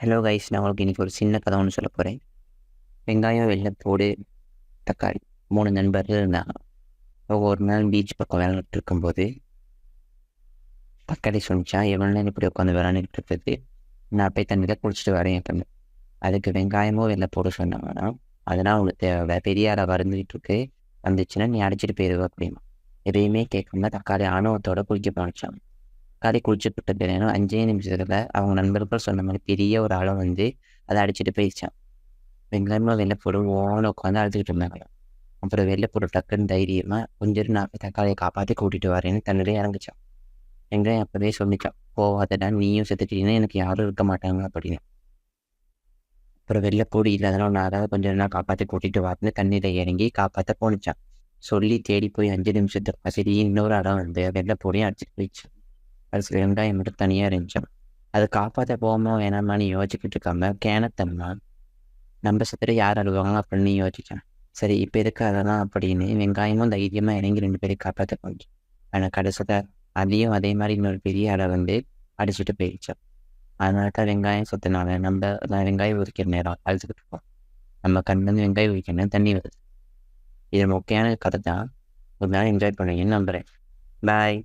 Hello guys, நான் உங்களுக்கு இன்னைக்கு ஒரு சின்ன கதை ஒன்று சொல்ல போகிறேன். வெங்காயம், வெள்ளைப்பூடு, தக்காளி 3 நண்பர்கள் இருந்தாங்க. அவங்க ஒரு நாள் பீச் பக்கம் விளையாண்டுட்டு இருக்கும்போது தக்காளி சொன்னிச்சான், எவ்வளோ நேரம் இப்படி உட்காந்து விளையாண்டுட்டு இருக்கிறது, நான் போய் தண்ணியில் குளிச்சுட்டு வரேன் அப்படின்னு. அதுக்கு வெங்காயமோ வெள்ளைப்பூடு சொன்னாங்கன்னா, அதெல்லாம் அவங்களுக்கு தேவை, பெரிய ஆளை வருந்துகிட்டு இருக்கு, வந்துச்சுன்னா நீ அடிச்சிட்டு போயிடுவ அப்படிமா. எதையுமே கேட்காம தக்காளி ஆணவத்தோட குளிக்க போனிச்சான். தக்காளி குளிச்சுட்டு விட்ட பிறகு 5 நிமிஷத்தில் அவங்க நண்பர்கள் சொன்ன மாதிரி பெரிய ஒரு ஆழம் வந்து அதை அடிச்சுட்டு போயிடுச்சான். வெங்காயமா வெள்ளைப்பூடு ஓன்னு உட்காந்து அழுதுகிட்டு இருந்தாங்க. அப்புறம் வெள்ளைப்பூடு டக்குன்னு தைரியமாக கொஞ்சம் நான் போய் தக்காளியை காப்பாற்றி கூட்டிகிட்டு வரேன்னு தன்னிலே இறங்குச்சான். வெங்காயம் அப்போவே சொல்லிச்சான், போவாதடா, நீயும் செத்துட்டீங்கன்னா எனக்கு யாரும் இருக்க மாட்டாங்க அப்படின்னு. அப்புறம் வெள்ளைப்பூடு இல்லாதனால நான் அதாவது கொஞ்சம் நான் காப்பாற்றி கூட்டிகிட்டு வரேன்னு தண்ணியில் இறங்கி காப்பாற்ற போனிச்சான். சொல்லி தேடி போய் 5 நிமிஷத்துக்கு சரி இன்னொரு இடம் வந்து வெள்ளைப்பூடையும் அடிச்சுட்டு போயிடுச்சு. அது சில வெங்காயம் மட்டும் தனியாக இருந்துச்சான். அதை காப்பாற்ற போகாம வேணாமான்னு யோசிச்சுக்கிட்டு இருக்காம கேனத்தம்மா நம்ம சத்துட்டு யார் அழுவாங்க அப்படின்னு யோசிச்சேன். சரி இப்போ எதுக்கு அதெல்லாம் அப்படின்னு வெங்காயமும் தைரியமாக இறங்கி 2 பேரையும் காப்பாற்ற போச்சு. ஆனால் கடைசியில் அதையும் அதே மாதிரி இன்னொரு பெரிய ஆளை வந்து அடிச்சுட்டு போயிடுச்சு. அதனால தான் வெங்காயம் சொத்துனால நான் வெங்காயம் உரிக்கிற நேரம் அழுதுகிட்டு இருக்கோம். நம்ம கண்ணிலேருந்து வெங்காயம் உரிக்கணும் தண்ணி வருது. இது முக்கியமான கதை தான். ஒரு நாள் என்ஜாய் பண்ணுவீங்கன்னு நம்புகிறேன். பாய்.